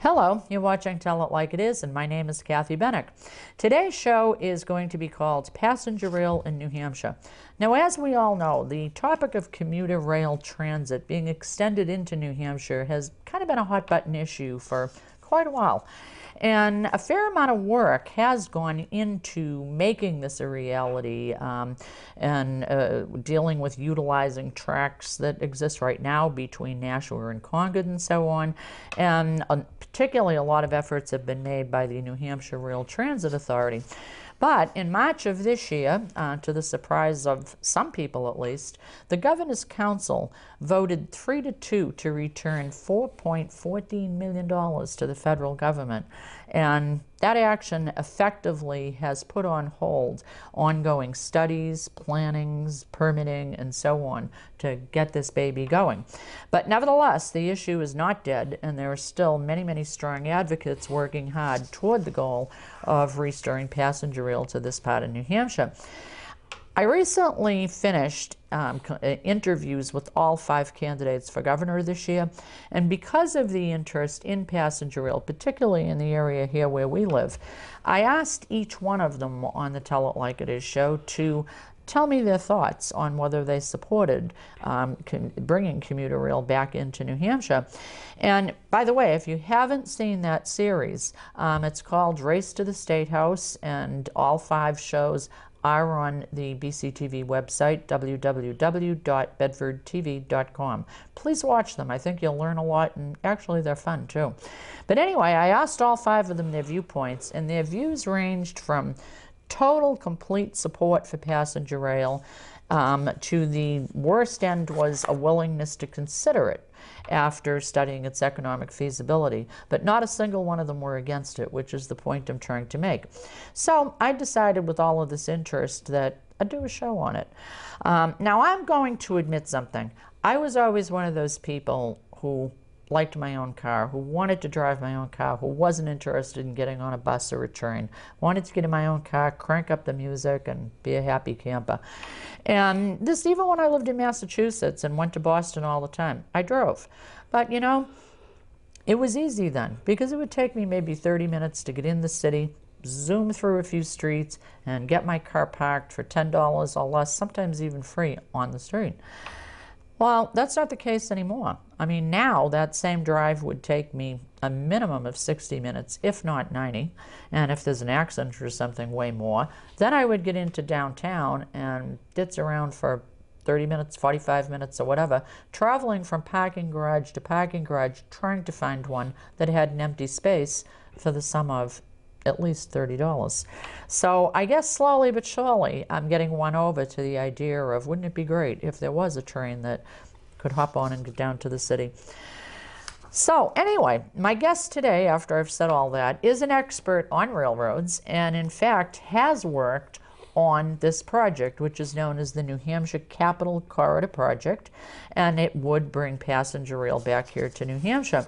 Hello, you're watching Tell It Like It Is, and my name is Kathy Benuck. Today's show is going to be called Passenger Rail in New Hampshire. Now, as we all know, the topic of commuter rail transit being extended into New Hampshire has kind of been a hot button issue for quite a while. And a fair amount of work has gone into making this a reality and dealing with utilizing tracks that exist right now between Nashua and Concord and so on. And particularly a lot of efforts have been made by the New Hampshire Rail Transit Authority. But in March of this year, to the surprise of some people at least, the Governor's Council voted 3-2 to return $4.14 million to the federal government. And that action effectively has put on hold ongoing studies, plannings, permitting, and so on to get this baby going. But nevertheless, the issue is not dead, and there are still many, many strong advocates working hard toward the goal of restoring passenger rail to this part of New Hampshire. I recently finished interviews with all 5 candidates for governor this year, and because of the interest in passenger rail, particularly in the area here where we live, I asked each one of them on the Tell It Like It Is show to tell me their thoughts on whether they supported bringing commuter rail back into New Hampshire. And by the way, if you haven't seen that series, it's called Race to the State House, and all 5 shows are on the BCTV website, www.bedfordtv.com. Please watch them. I think you'll learn a lot, and actually they're fun too. But anyway, I asked all 5 of them their viewpoints, and their views ranged from total, complete support for passenger rail to the worst end was a willingness to consider it after studying its economic feasibility. But not a single one of them were against it, which is the point I'm trying to make. So I decided with all of this interest that I'd do a show on it. Now I'm going to admit something. I was always one of those people who liked my own car, who wanted to drive my own car, who wasn't interested in getting on a bus or a train, wanted to get in my own car, crank up the music, and be a happy camper. And this even when I lived in Massachusetts and went to Boston all the time, I drove. But you know, it was easy then, because it would take me maybe 30 minutes to get in the city, zoom through a few streets, and get my car parked for $10 or less, sometimes even free, on the street. Well, that's not the case anymore. I mean, now that same drive would take me a minimum of 60 minutes, if not 90, and if there's an accident or something, way more. Then I would get into downtown and ditz around for 30 minutes, 45 minutes, or whatever, traveling from parking garage to parking garage, trying to find one that had an empty space for the sum of at least $30. So I guess slowly but surely I'm getting won over to the idea of, wouldn't it be great if there was a train that could hop on and get down to the city. So anyway, my guest today, after I've said all that, is an expert on railroads, and in fact has worked on this project, which is known as the New Hampshire Capital Corridor Project, and it would bring passenger rail back here to New Hampshire.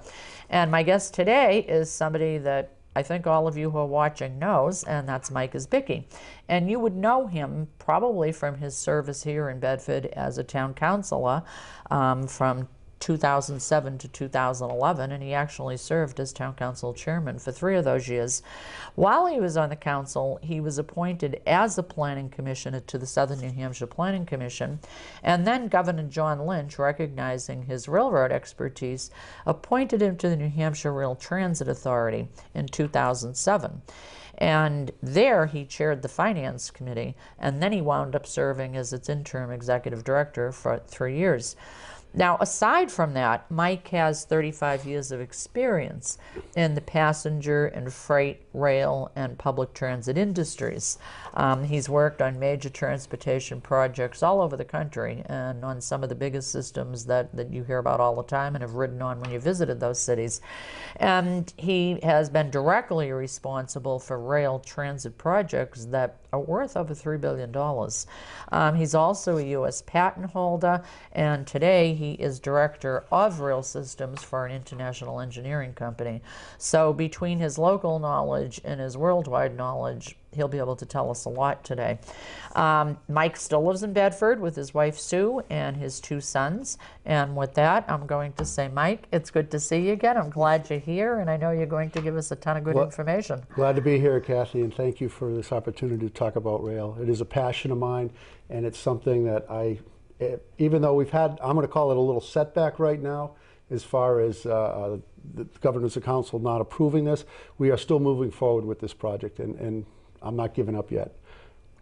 And my guest today is somebody that I think all of you who are watching knows, and that's Mike Izbicki. And you would know him probably from his service here in Bedford as a town councilor from 2007 to 2011, and he actually served as town council chairman for 3 of those years. While he was on the council, he was appointed as a planning commissioner to the Southern New Hampshire Planning Commission, and then Governor John Lynch, recognizing his railroad expertise, appointed him to the New Hampshire Rail Transit Authority in 2007. And there he chaired the finance committee, and then he wound up serving as its interim executive director for 3 years. Now, aside from that, Mike has 35 years of experience in the passenger and freight, rail, and public transit industries. He's worked on major transportation projects all over the country and on some of the biggest systems that you hear about all the time and have ridden on when you visited those cities. And he has been directly responsible for rail transit projects that are worth over $3 billion. He's also a U.S. patent holder, and today he is director of rail systems for an international engineering company. So between his local knowledge and his worldwide knowledge, he'll be able to tell us a lot today. Mike still lives in Bedford with his wife Sue and his 2 sons. And with that, I'm going to say, Mike, it's good to see you again. I'm glad you're here, and I know you're going to give us a ton of good information. Glad to be here, Kathy, and thank you for this opportunity to talk about rail. It is a passion of mine, and it's something that even though we've had, I'm going to call it a little setback right now, as far as the governors and council not approving this, we are still moving forward with this project, and I'm not giving up yet.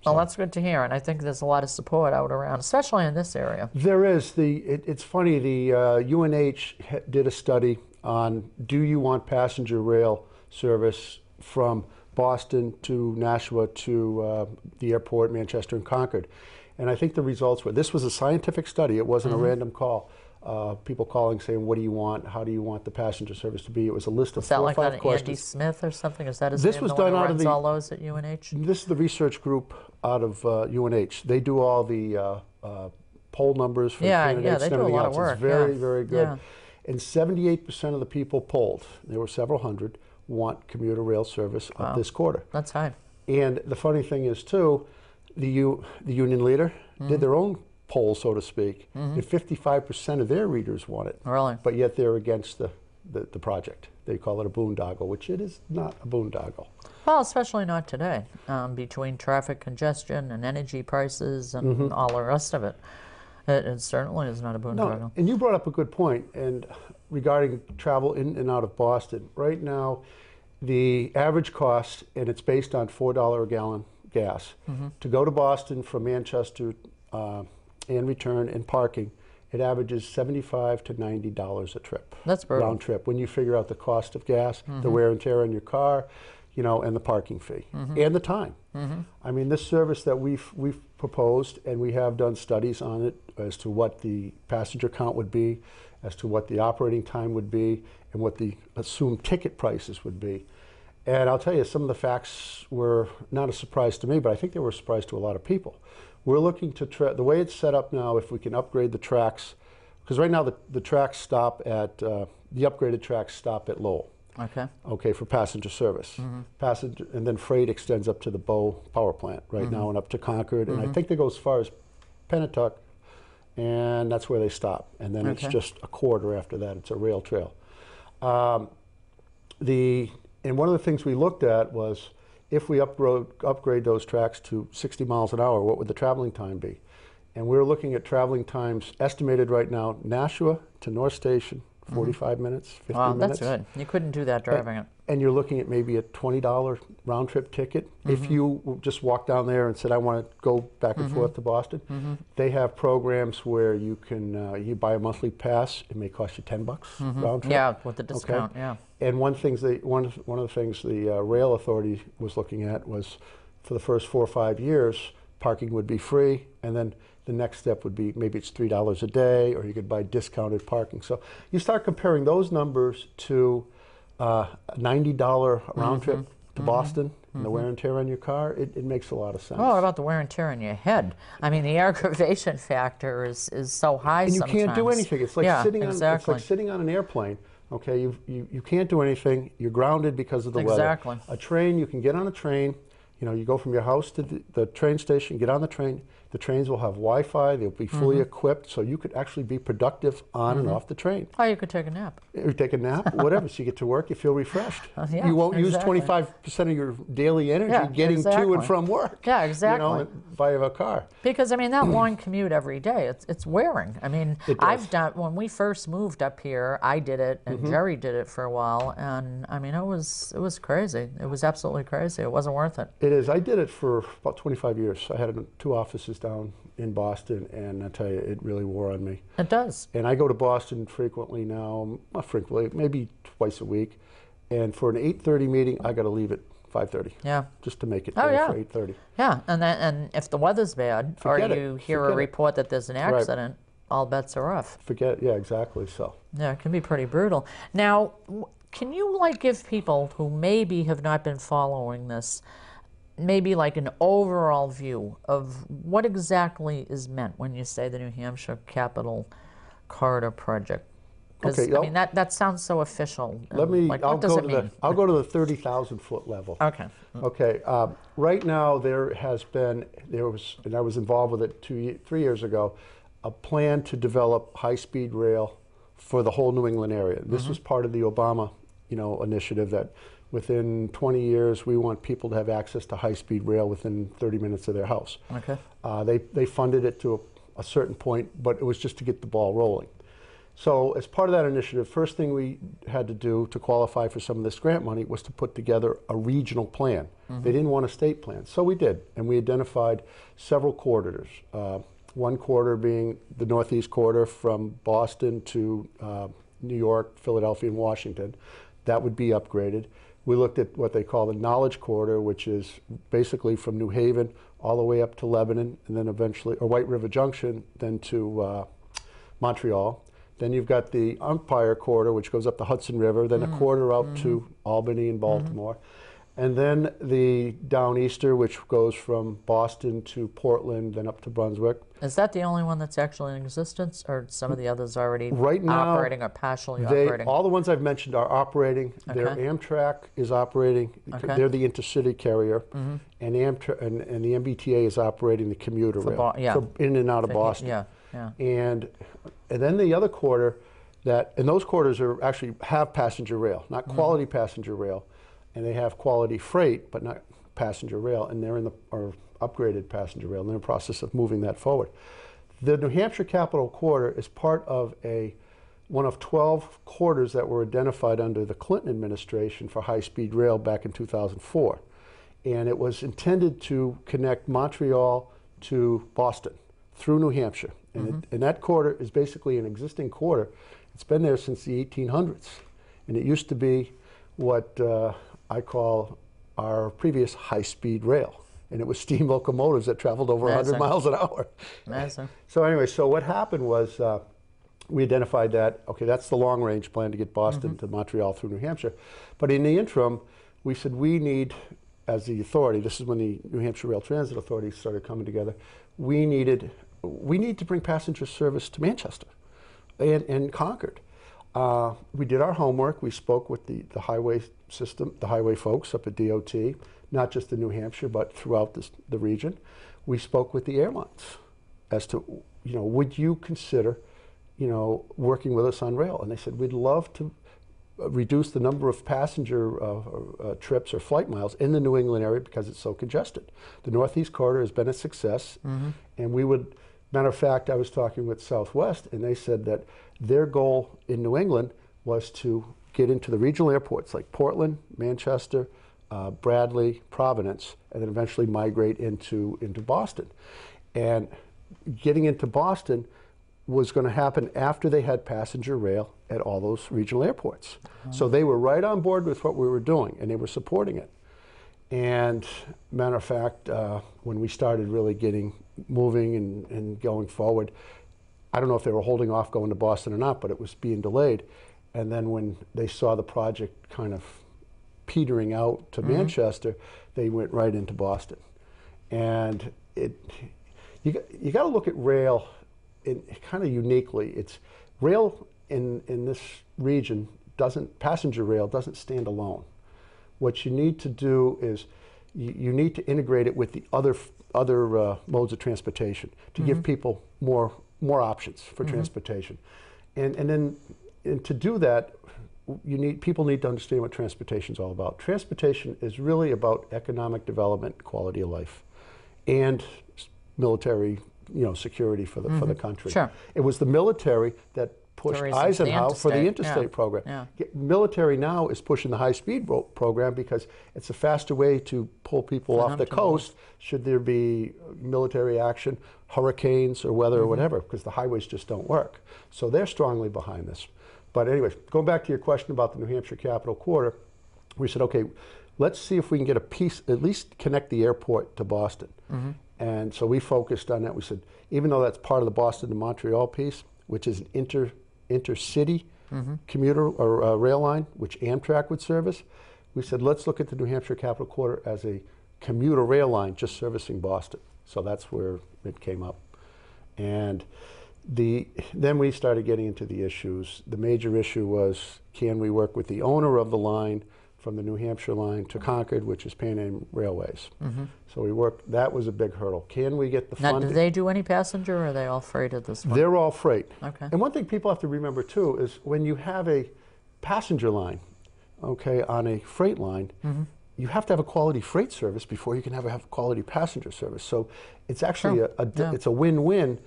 Well, that's good to hear, and I think there's a lot of support out around, especially in this area. There is. It's funny, the UNH did a study on, do you want passenger rail service from Boston to Nashua to the airport, Manchester and Concord? And I think the results were, this was a scientific study, it wasn't a random call. People calling saying, what do you want? How do you want the passenger service to be? It was a list of 4 or 5 questions. Is that like Andy Smith or something? Is that his name? This was done out of all those at UNH? This is the research group out of UNH. They do all the poll numbers for candidates and everything else. It's very, very good. Yeah. And 78% of the people polled, there were several hundred, want commuter rail service up this quarter. That's high. And the funny thing is, too, the union leader did their own poll, so to speak, and 55% of their readers want it. Really? But yet they're against the project. They call it a boondoggle, which it is not a boondoggle. Well, especially not today, between traffic congestion and energy prices and all the rest of it. It certainly is not a boondoggle. No, and you brought up a good point, and regarding travel in and out of Boston. Right now, the average cost, and it's based on $4 a gallon gas, to go to Boston from Manchester and return and parking, it averages $75 to $90 a trip. That's brutal. Round trip. When you figure out the cost of gas, the wear and tear on your car, you know, and the parking fee, and the time. I mean, this service that we've proposed, and we have done studies on it as to what the passenger count would be, as to what the operating time would be, and what the assumed ticket prices would be. And I'll tell you, some of the facts were not a surprise to me, but I think they were a surprise to a lot of people. We're looking to, the way it's set up now, if we can upgrade the tracks, because right now the tracks stop at, the upgraded tracks stop at Lowell. Okay. Okay, for passenger service. Passenger, and then freight extends up to the Bow power plant right now and up to Concord. And I think they go as far as Benuck, and that's where they stop. And then it's just a quarter after that. It's a rail trail. And one of the things we looked at was, if we upgrade those tracks to 60 miles an hour, what would the traveling time be? And we're looking at traveling times estimated right now, Nashua to North Station, 45 minutes, 50 minutes. That's good. You couldn't do that driving it. And you're looking at maybe a $20 round trip ticket. If you just walk down there and said, I want to go back and forth to Boston, they have programs where you can, you buy a monthly pass, it may cost you $10 round trip. Yeah, with the discount, yeah. And one of the things the rail authority was looking at was, for the first 4 or 5 years, parking would be free, and then the next step would be maybe it's $3 a day, or you could buy discounted parking. So you start comparing those numbers to a $90 round trip to Boston, and the wear and tear on your car, it makes a lot of sense. Oh, what about the wear and tear on your head? I mean, the aggravation factor is so high and you sometimes. Can't do anything. It's like it's like sitting on an airplane. Okay, you can't do anything. You're grounded because of the weather. A train, you can get on a train. You know, you go from your house to the train station, get on the train. The trains will have Wi-Fi. They'll be fully equipped, so you could actually be productive on and off the train. Or you could take a nap. You take a nap, whatever. So you get to work, you feel refreshed. You won't use 25% of your daily energy getting to and from work. Yeah, exactly. You know, via a car. Because I mean, that long commute every day, it's wearing. I mean, I've done, when we first moved up here, I did it, and Jerry did it for a while, and I mean, it was crazy. It was absolutely crazy. It wasn't worth it. It is. I did it for about 25 years. I had 2 offices down in Boston, and I tell you, it really wore on me. It does. And I go to Boston frequently now, not frequently, maybe twice a week. And for an 8:30 meeting, I got to leave at 5:30. Yeah. Just to make it for 8:30. Yeah, and if the weather's bad, or you hear a report that there's an accident, all bets are off. Yeah, exactly so. Yeah, it can be pretty brutal. Now, can you give people who maybe have not been following this, maybe an overall view of what exactly is meant when you say the New Hampshire Capital corridor project? 'Cause, Okay, I mean, that sounds so official. let me. Like, I'll what does go it to mean? I'll go to the 30,000-foot level. Okay. Okay. Right now, there was, and I was involved with it 3 years ago, a plan to develop high-speed rail for the whole New England area. This was part of the Obama, initiative that within 20 years we want people to have access to high-speed rail within 30 minutes of their house. Okay. They funded it to a certain point, but it was just to get the ball rolling. So as part of that initiative, first thing we had to do to qualify for some of this grant money was to put together a regional plan. They didn't want a state plan, so we did, and we identified several corridors. One corridor being the Northeast corridor from Boston to New York, Philadelphia, and Washington. That would be upgraded. We looked at what they call the Knowledge Corridor, which is basically from New Haven all the way up to Lebanon, and then eventually, or White River Junction, then to Montreal. Then you've got the Empire Corridor, which goes up the Hudson River, then a corridor out to Albany and Baltimore. And then the Downeaster, which goes from Boston to Portland, then up to Brunswick. Is that the only one that's actually in existence, or some of the others already Right now, operating or partially operating? All the ones I've mentioned are operating. Their Okay. Amtrak is operating. Okay. They're the intercity carrier, and Amtrak and the MBTA is operating the commuter rail for in and out of Boston. Yeah, yeah. And then the other corridor and those corridors are actually have passenger rail, not quality passenger rail, and they have quality freight, but not passenger rail, and they're or upgraded passenger rail, and they're in the process of moving that forward. The New Hampshire Capital Corridor is part of one of 12 corridors that were identified under the Clinton administration for high-speed rail back in 2004. And it was intended to connect Montreal to Boston through New Hampshire. And that corridor is basically an existing corridor. It's been there since the 1800s. And it used to be what I call our previous high-speed rail. And it was steam locomotives that traveled over 100 miles an hour. Amazing. So anyway, so what happened was we identified that, okay, that's the long-range plan to get Boston to Montreal through New Hampshire. But in the interim, we said we need, as the authority, this is when the New Hampshire Rail Transit Authority started coming together, we need to bring passenger service to Manchester and Concord. We did our homework. We spoke with the highway system, the highway folks up at DOT, not just in New Hampshire, but throughout the region. We spoke with the airlines as to, would you consider, working with us on rail? And they said, we'd love to reduce the number of passenger trips or flight miles in the New England area because it's so congested. The Northeast Corridor has been a success, and we would, matter of fact, I was talking with Southwest, and they said that their goal in New England was to get into the regional airports like Portland, Manchester, Bradley, Providence, and then eventually migrate into Boston. And getting into Boston was going to happen after they had passenger rail at all those regional airports. So they were right on board with what we were doing, and they were supporting it. And matter of fact, when we started really getting moving and going forward, I don't know if they were holding off going to Boston or not, but it was being delayed. And then when they saw the project kind of petering out to Manchester, they went right into Boston. And you got to look at rail kind of uniquely. It's rail in this region passenger rail doesn't stand alone. What you need to do is you need to integrate it with the other modes of transportation to give people more options for transportation. And then to do that, people need to understand what transportation is all about. Transportation is really about economic development, quality of life, and military, security for the country. Sure. It was the military that pushed Eisenhower for the interstate program. Yeah. Military now is pushing the high-speed program because it's a faster way to pull people off the coast should there be military action, hurricanes or weather or whatever, because the highways just don't work. So they're strongly behind this. But anyways, going back to your question about the New Hampshire Capital Corridor, we said, okay, let's see if we can get a piece, at least connect the airport to Boston. And so we focused on that. We said, even though that's part of the Boston to Montreal piece, which is an intercity commuter or rail line, which Amtrak would service, we said, let's look at the New Hampshire Capital Corridor as a commuter rail line just servicing Boston. So that's where it came up. And Then we started getting into the issues. The major issue was, can we work with the owner of the line from the New Hampshire line to Concord, which is Pan Am Railways. So we worked, that was a big hurdle. Can we get the funding? Now, do they do any passenger, or are they all freight at this point? They're all freight. Okay. And one thing people have to remember too is when you have a passenger line, okay, on a freight line, you have to have a quality freight service before you can have quality passenger service. So it's actually it's a win-win,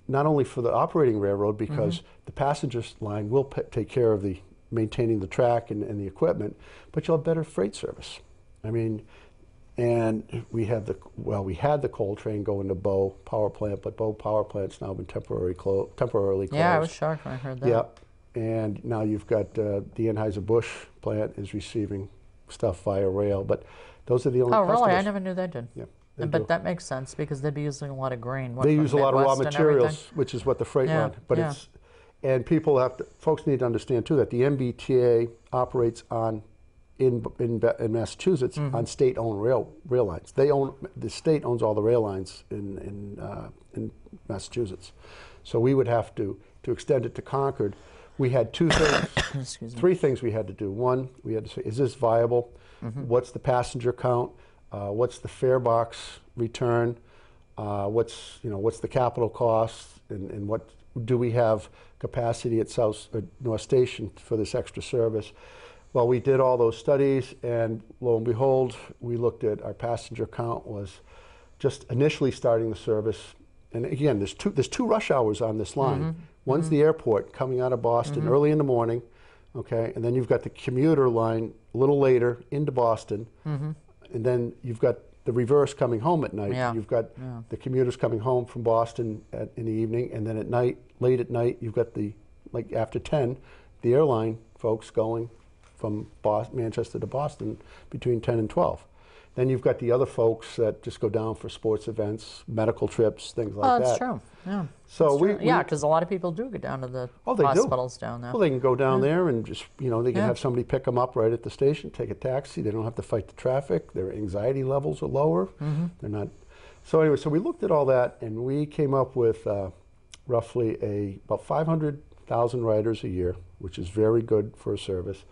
not only for the operating railroad, because the passenger line will take care of the maintaining the track and the equipment, but you'll have better freight service. I mean, and we had the coal train going to Bow Power Plant, but Bow Power Plant's now been temporarily closed. Yeah, I was shocked when I heard that. Yeah, and now you've got the Anheuser-Busch plant is receiving stuff via rail, but those are the only customers. Really? I never knew they did. Yeah. But that makes sense, because they'd be using a lot of grain. They use a lot of raw materials, which is what the freight line, but it's, and folks need to understand too that the MBTA operates in Massachusetts on state-owned rail lines. The state owns all the rail lines in Massachusetts. So we would have to extend it to Concord. We had two things, three things we had to do. One, we had to say, is this viable? What's the passenger count? What's the fare box return? What's the capital cost? And what do we have capacity at North Station for this extra service? Well, we did all those studies, and lo and behold, we looked at our passenger count was just initially starting the service. And again, there's two rush hours on this line. One's the airport coming out of Boston early in the morning, okay, and then you've got the commuter line a little later into Boston, and then you've got the reverse coming home at night. You've got the commuters coming home from Boston in the evening, and then at night, late at night, you've got after 10, the airline folks going from Manchester to Boston between 10 and 12. Then you've got the other folks that just go down for sports events, medical trips, things like that. Oh, that's true. Yeah. So because a lot of people do go down to the hospitals down there. Well, they can go down there and just, they can have somebody pick them up right at the station, take a taxi. They don't have to fight the traffic. Their anxiety levels are lower. They're not. So anyway, so we looked at all that, and we came up with roughly about 500,000 riders a year, which is very good for a service.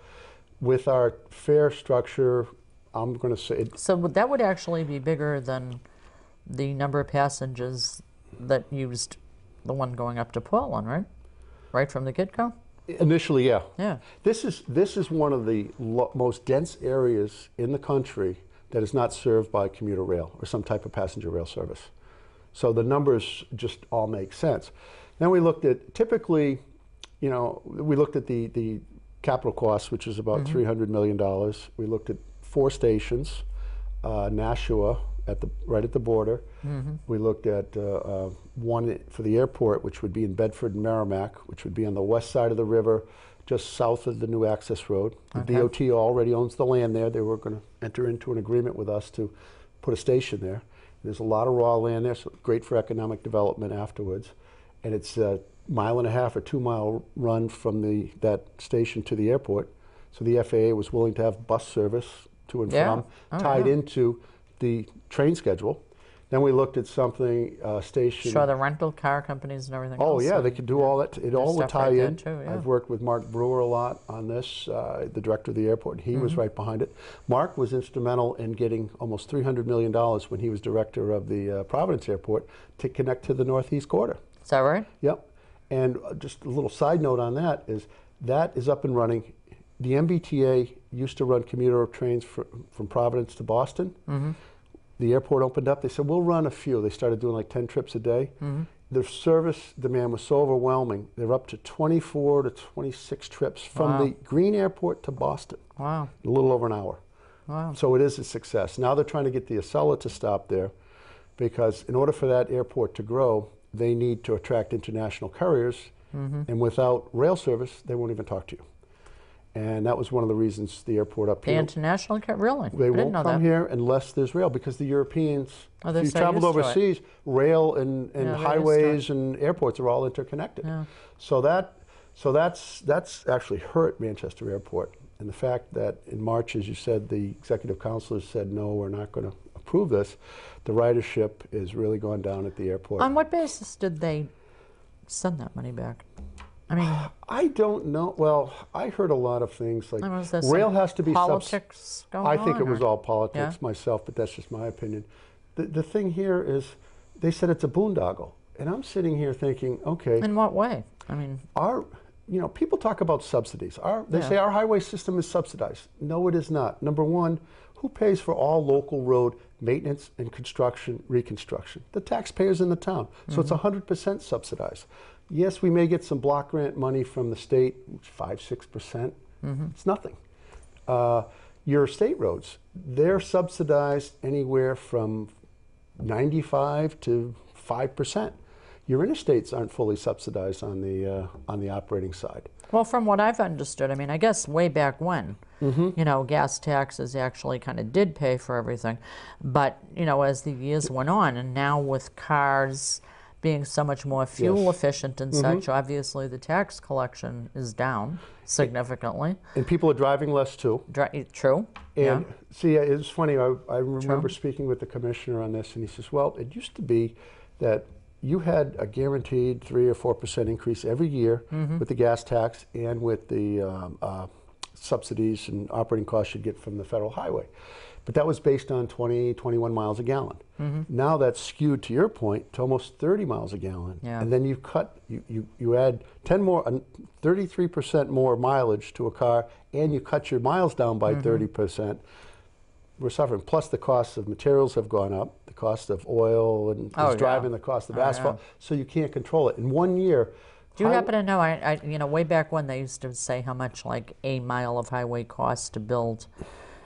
With our fare structure, I'm going to say... So that would actually be bigger than the number of passengers that used the one going up to Portland, right? Right from the get-go? Initially, yeah. Yeah. This is one of the most dense areas in the country that is not served by commuter rail or some type of passenger rail service. So the numbers just all make sense. Then we looked at, typically, we looked at the capital costs, which is about $300 million. We looked at 4 stations, Nashua right at the border. We looked at one for the airport, which would be in Bedford and Merrimack, which would be on the west side of the river, just south of the new access road. The DOT already owns the land there. They were going to enter into an agreement with us to put a station there. There's a lot of raw land there, so great for economic development afterwards. And it's a 1.5 or 2 mile run from that station to the airport. So the FAA was willing to have bus service to and from, tied into the train schedule. Then we looked at something, station... Sure, the rental car companies and everything else. Oh, yeah, they could do all that. It all would tie in. Too, I've worked with Mark Brewer a lot on this, the director of the airport. He was right behind it. Mark was instrumental in getting almost $300 million when he was director of the Providence Airport to connect to the Northeast Corridor. Is that right? Yep. And just a little side note on that is up and running. The MBTA used to run commuter trains from Providence to Boston. The airport opened up. They said, we'll run a few. They started doing like 10 trips a day. The service demand was so overwhelming. They're up to 24 to 26 trips from the Green Airport to Boston. Wow. A little over an hour. Wow. So it is a success. Now they're trying to get the Acela to stop there, because in order for that airport to grow, they need to attract international couriers. And without rail service, they won't even talk to you. And that was one of the reasons the airport up here. The international, really? They won't come here unless there's rail, because the Europeans, if you traveled overseas, rail and highways and airports are all interconnected. So that's actually hurt Manchester Airport. And the fact that in March, as you said, the executive councilors said, no, we're not going to approve this, the ridership has really gone down at the airport. On what basis did they send that money back? I mean, I don't know. Well, I heard a lot of things like was there rail some has to be politics going I think on, it was or- all politics myself, but that's just my opinion. The thing here is, they said it's a boondoggle, and I'm sitting here thinking, okay, In what way? I mean, people talk about subsidies. They say our highway system is subsidized. No, it is not. Number one, who pays for all local road maintenance and construction, reconstruction? The taxpayers in the town. So it's 100% subsidized. Yes, we may get some block grant money from the state, 5-6%. It's nothing. Your state roads, they're subsidized anywhere from 95 to 5%. Your interstates aren't fully subsidized on the operating side. well, from what I've understood, I mean, I guess way back when, gas taxes actually kind of did pay for everything. But, as the years went on, and now with cars being so much more fuel efficient and such, obviously the tax collection is down significantly. And people are driving less too. True. And see, it's funny, I remember speaking with the commissioner on this, and he says, well, it used to be that you had a guaranteed 3 or 4% increase every year with the gas tax and with the subsidies and operating costs you'd get from the federal highway. But that was based on 20, 21 miles a gallon. Now that's skewed, to your point, to almost 30 miles a gallon. And then you add 33% more mileage to a car, and you cut your miles down by 30%. We're suffering. Plus the costs of materials have gone up, the cost of oil and driving, the cost of asphalt. So you can't control it. In 1 year, do you happen to know, way back when they used to say how much like a mile of highway costs to build,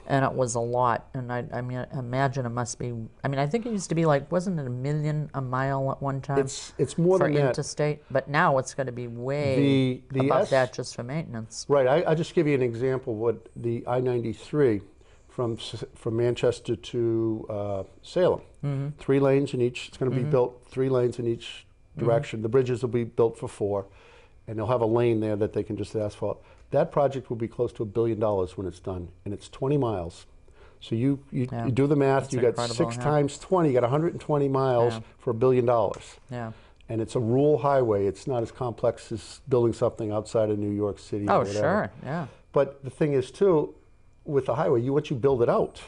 and it was a lot. And I mean, imagine it must be, I think it used to be like, wasn't it $1 million a mile at one time? It's more than that. For interstate, but now it's going to be way above that just for maintenance. Right, I just give you an example of what the I-93 from Manchester to Salem, 3 lanes in each, it's going to be built 3 lanes in each direction. The bridges will be built for 4, and they'll have a lane there that they can just asphalt. That project will be close to $1 billion when it's done, and it's 20 miles. So you do the math, you got 6 times 20, you got 120 miles for $1 billion. And it's a rural highway. It's not as complex as building something outside of New York City or whatever. Sure, But the thing is, too, with the highway, once you build it out,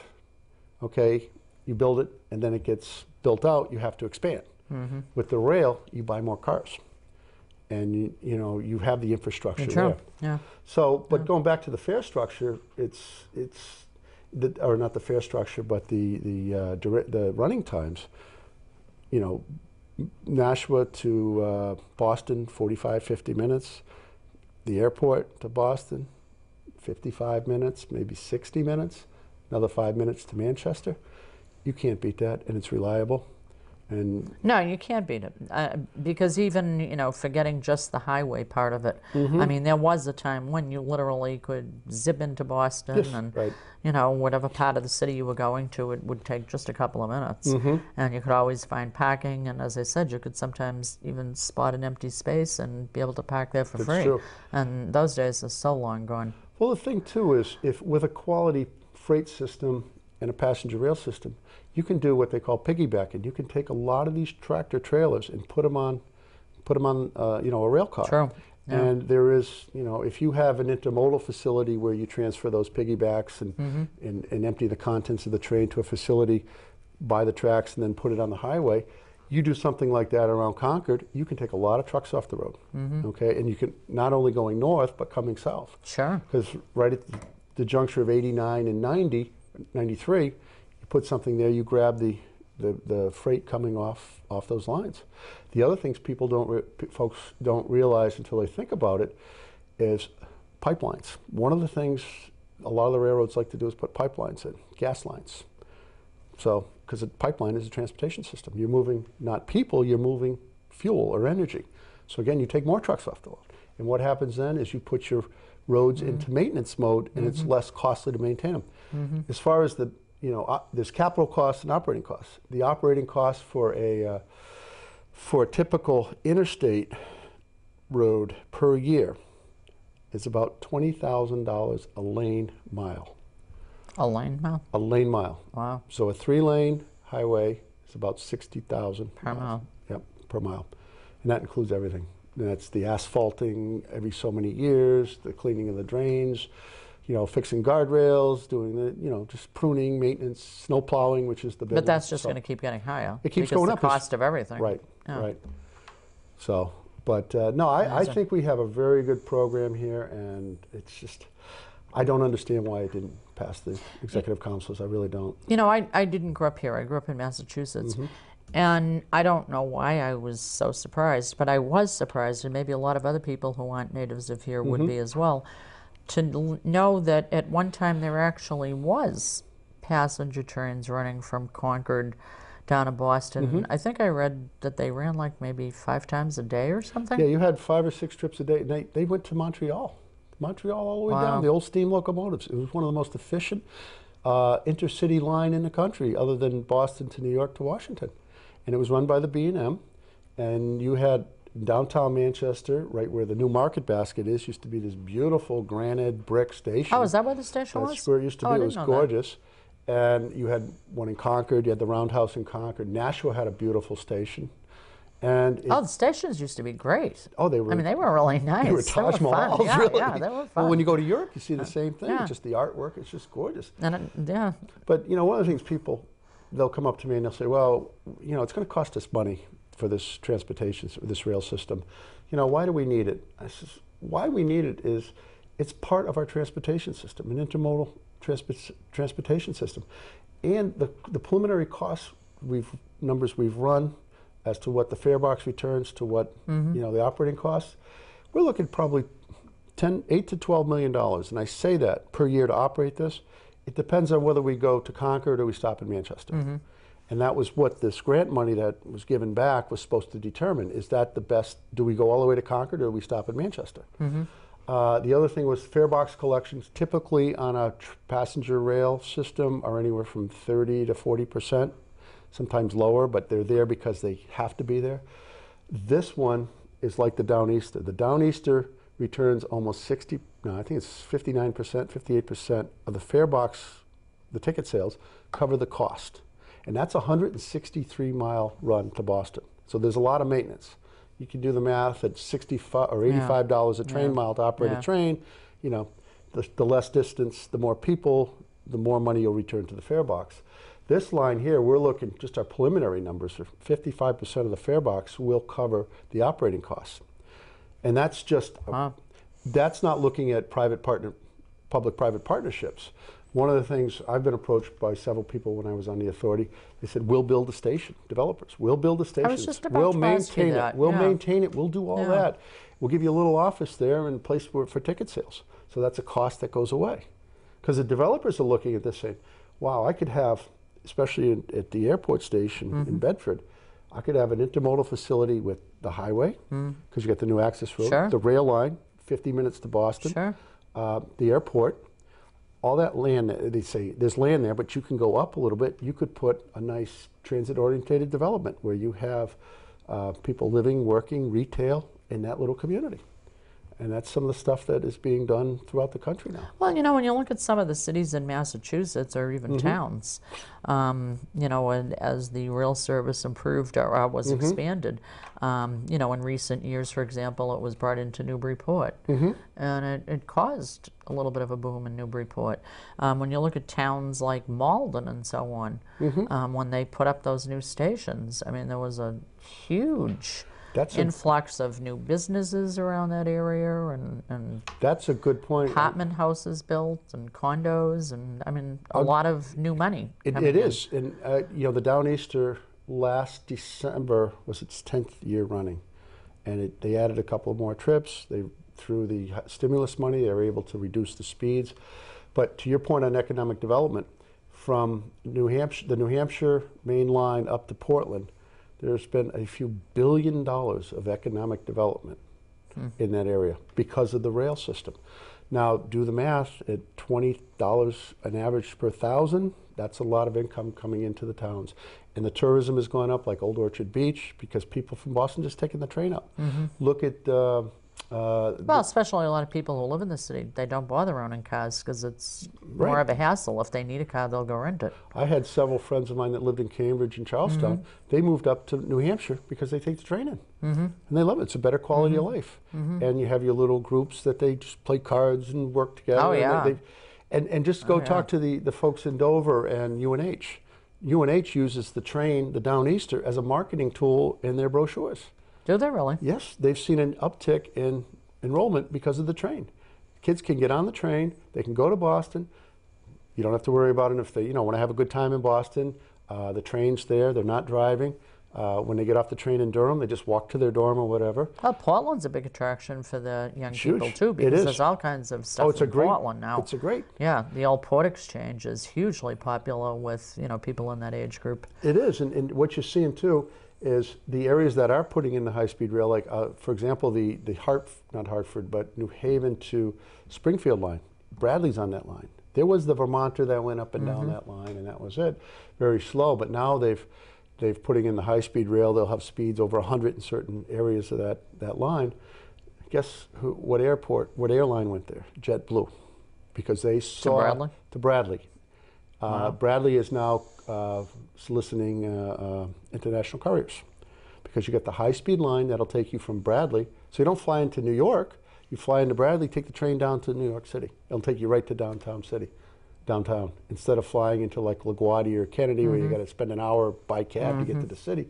okay, you build it, and then it gets built out, you have to expand. With the rail, you buy more cars, and you have the infrastructure there. So, but going back to the fare structure, or not the fare structure, but the running times. Nashua to Boston, 45, 50 minutes. The airport to Boston, 55 minutes, maybe 60 minutes. Another 5 minutes to Manchester. You can't beat that, and it's reliable. And no, you can't beat it because even forgetting just the highway part of it. I mean, there was a time when you literally could zip into Boston and whatever part of the city you were going to, it would take just a couple of minutes, and you could always find parking. And as I said, you could sometimes even spot an empty space and be able to park there for free. True. And those days are so long gone. Well, the thing too is, if with a quality freight system and a passenger rail system, you can do what they call piggybacking. You can take a lot of these tractor trailers and put them on a rail car. True. Yeah. And there is, if you have an intermodal facility where you transfer those piggybacks and empty the contents of the train to a facility, buy the tracks, and then put it on the highway, you do something like that around Concord, you can take a lot of trucks off the road. Okay, and you can not only going north but coming south. Sure. Because right at the juncture of 89 and 93, you put something there, you grab the freight coming off those lines. The other things folks don't realize until they think about it is pipelines. One of the things a lot of the railroads like to do is put pipelines in, gas lines. So, because a pipeline is a transportation system. You're moving not people, you're moving fuel or energy. So again, you take more trucks off the road. And what happens then is you put your roads into maintenance mode, and it's less costly to maintain them. As far as there's capital costs and operating costs. The operating cost for a typical interstate road per year is about $20,000 a lane mile. A lane mile? A lane mile. Wow. So a 3-lane highway is about $60,000 per mile. Yep, per mile, and that includes everything: That's the asphalting every so many years, the cleaning of the drains, you know, fixing guardrails, doing the, you know, just pruning, maintenance, snow plowing, which is the big But that's one. just going to keep getting higher. It keeps because going the up. cost of everything. Right, Yeah. right. So, but no, I think we have a very good program here, and it's just, I don't understand why it didn't pass the executive councils. I really don't. You know, I didn't grow up here. I grew up in Massachusetts. And I don't know why I was so surprised, but I was surprised, and maybe a lot of other people who aren't natives of here would be as well, to know that at one time there actually was passenger trains running from Concord down to Boston. I think I read that they ran like maybe 5 times a day or something. Yeah, you had 5 or 6 trips a day, and they went to Montreal. Montreal all the way down, the old steam locomotives. It was one of the most efficient intercity line in the country, other than Boston to New York to Washington. And it was run by the B&M, and you had downtown Manchester, right where the new Market Basket is, used to be this beautiful granite brick station. Oh, is that where the station was? That's where it used to be. I It didn't was know gorgeous. And you had one in Concord, you had the Roundhouse in Concord. Nashua had a beautiful station. And the stations used to be great. oh, they were. I mean, they were really nice. They were Taj Mahals, yeah, really. Yeah, they were fun. Well, when you go to Europe, you see the same thing. Yeah. Just the artwork, it's just gorgeous. And yeah. But, you know, one of the things people, they'll come up to me and they'll say, well, you know, it's going to cost us money for this transportation, this rail system. You know, why do we need it? I says, why we need it is it's part of our transportation system, an intermodal transportation system. And the preliminary costs numbers we've run as to what the fare box returns to what, you know, the operating costs, we're looking at probably $8 to $12 million. And I say that per year to operate this. It depends on whether we go to Concord or we stop in Manchester. And that was what this grant money that was given back was supposed to determine. Is that the best? Do we go all the way to Concord or do we stop in Manchester? The other thing was fare box collections. Typically on a passenger rail system are anywhere from 30 to 40%, sometimes lower, but they're there because they have to be there. This one is like the Downeaster. The Downeaster returns almost 59%, 58% of the fare box, the ticket sales, cover the cost. And that's a 163-mile run to Boston. So there's a lot of maintenance. You can do the math at $65 or $85 a train mile to operate a train. You know, the less distance, the more people, the more money you'll return to the fare box. This line here, we're looking, just our preliminary numbers, 55% of the fare box will cover the operating costs. And that's just, that's not looking at public-private partnerships. One of the things, I've been approached by several people when I was on the authority, they said, we'll build a station, developers, we'll build a station. I was just about we'll to ask you maintain that. it, we'll maintain it, we'll do all that. We'll give you a little office there and a place for ticket sales. So that's a cost that goes away. Because the developers are looking at this saying, wow, I could have, especially at the airport station in Bedford, I could have an intermodal facility with the highway, because you got the new access road, the rail line, 50 minutes to Boston, the airport, all that land. They say there's land there, but you can go up a little bit. You could put a nice transit-oriented development where you have people living, working, retail in that little community. And that's some of the stuff that is being done throughout the country now. Well, you know, when you look at some of the cities in Massachusetts or even towns, you know, and as the rail service improved or was expanded, you know, in recent years, for example, it was brought into Newburyport, and it caused a little bit of a boom in Newburyport. When you look at towns like Malden and so on, when they put up those new stations, I mean, there was a huge influx of new businesses around that area, and that's a good point. Apartment houses built and condos, and I mean a lot of new money. It is, and you know, the Downeaster last December was its 10th year running, and they added a couple of more trips. Through the stimulus money, they were able to reduce the speeds. But to your point on economic development, from New Hampshire, the New Hampshire main line up to Portland, there's been a few $1 billion of economic development in that area because of the rail system. Now, do the math, at $20 an average per thousand, that's a lot of income coming into the towns. And the tourism has gone up, like Old Orchard Beach, because people from Boston just taking the train up. Look at Well, especially a lot of people who live in the city, they don't bother owning cars because it's more of a hassle. If they need a car, they'll go rent it. I had several friends of mine that lived in Cambridge and Charlestown. They moved up to New Hampshire because they take the train in. And they love it. It's a better quality of life. And you have your little groups that they just play cards and work together. Oh, yeah. And just go talk to the folks in Dover and UNH. UNH uses the train, the Downeaster, as a marketing tool in their brochures. Do they really? Yes, they've seen an uptick in enrollment because of the train. Kids can get on the train, they can go to Boston. You don't have to worry about it if they want to have a good time in Boston. The train's there, they're not driving. When they get off the train in Durham, they just walk to their dorm or whatever. Well, Portland's a big attraction for the young people too, because there's all kinds of stuff in Portland now. It's a great. Yeah, the old Port Exchange is hugely popular with people in that age group. It is, and what you're seeing too is the areas that are putting in the high-speed rail, like for example, the not Hartford, but New Haven to Springfield line. Bradley's on that line. There was the Vermonter that went up and down that line, and that was it. Very slow, but now they've putting in the high-speed rail. They'll have speeds over 100 in certain areas of that line. Guess what airline went there? JetBlue, because they saw to Bradley. Wow. Bradley is now soliciting international couriers, because you got the high-speed line that'll take you from Bradley. So you don't fly into New York. You fly into Bradley, take the train down to New York City. It'll take you right to downtown, instead of flying into like LaGuardia or Kennedy, where you got to spend an hour by cab to get to the city.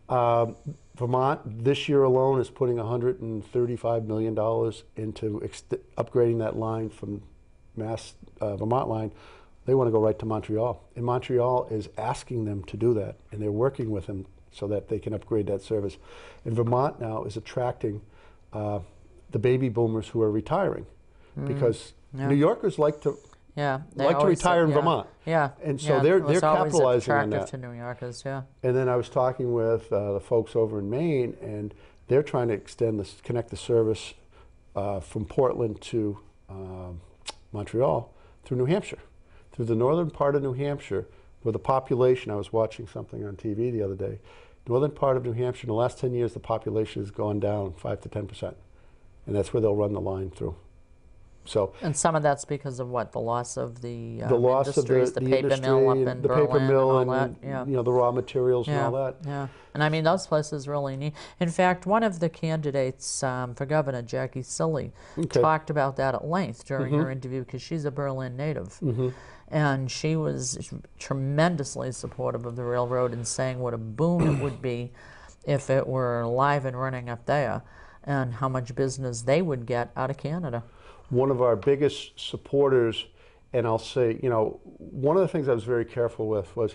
Vermont this year alone is putting $135 million into upgrading that line from Vermont line. They want to go right to Montreal, and Montreal is asking them to do that, and they're working with them so that they can upgrade that service. And Vermont now is attracting the baby boomers who are retiring, because New Yorkers like to retire in Vermont. Yeah, and so they're capitalizing on that. To New Yorkers, yeah. And then I was talking with the folks over in Maine, and they're trying to connect the service from Portland to Montreal through New Hampshire, through the northern part of New Hampshire, where the population, I was watching something on TV the other day, northern part of New Hampshire, in the last 10 years, the population has gone down 5 to 10%. And that's where they'll run the line through. So, and some of that's because of what? The loss of the loss industries, of the paper industry, mill up in the Berlin paper mill, and all that. Yeah. The raw materials and all that. Yeah, and I mean those places really need. In fact, one of the candidates for governor, Jackie Silly, talked about that at length during her interview, because she's a Berlin native, and she was tremendously supportive of the railroad and saying what a boon it would be if it were live and running up there, and how much business they would get out of Canada. One of our biggest supporters, and I'll say, one of the things I was very careful with was,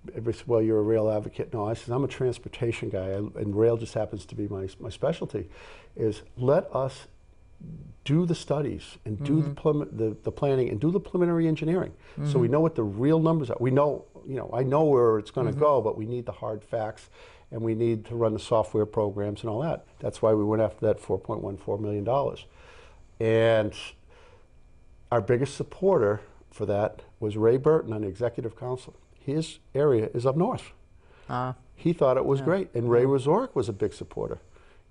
everybody said, well, you're a rail advocate. No, I said, I'm a transportation guy, and rail just happens to be my specialty, is let us do the studies and do the planning and do the preliminary engineering, so we know what the real numbers are. We know, I know where it's going to go, but we need the hard facts, and we need to run the software programs and all that. That's why we went after that $4.14 million. And our biggest supporter for that was Ray Burton on the executive council. His area is up north. He thought it was great, and Ray Resorick was a big supporter.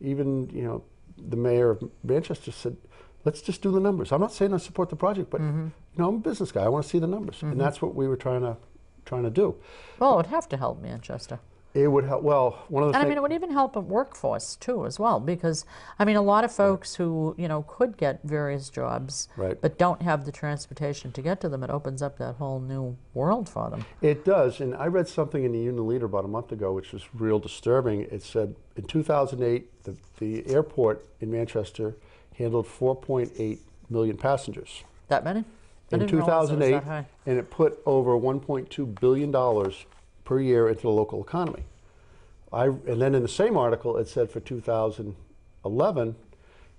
Even the mayor of Manchester said, let's just do the numbers. I'm not saying I support the project, but I'm a business guy. I want to see the numbers, and that's what we were trying to do. Well, it would have to help Manchester. It would help. Well, one of the things. And I mean, it would even help a workforce too, as well, because I mean, a lot of folks who could get various jobs, but don't have the transportation to get to them. It opens up that whole new world for them. It does, and I read something in the Union Leader about a month ago, which was real disturbing. It said in 2008, the airport in Manchester handled 4.8 million passengers. That many? In 2008, and it put over $1.2 billion per year into the local economy. And then in the same article, it said for 2011,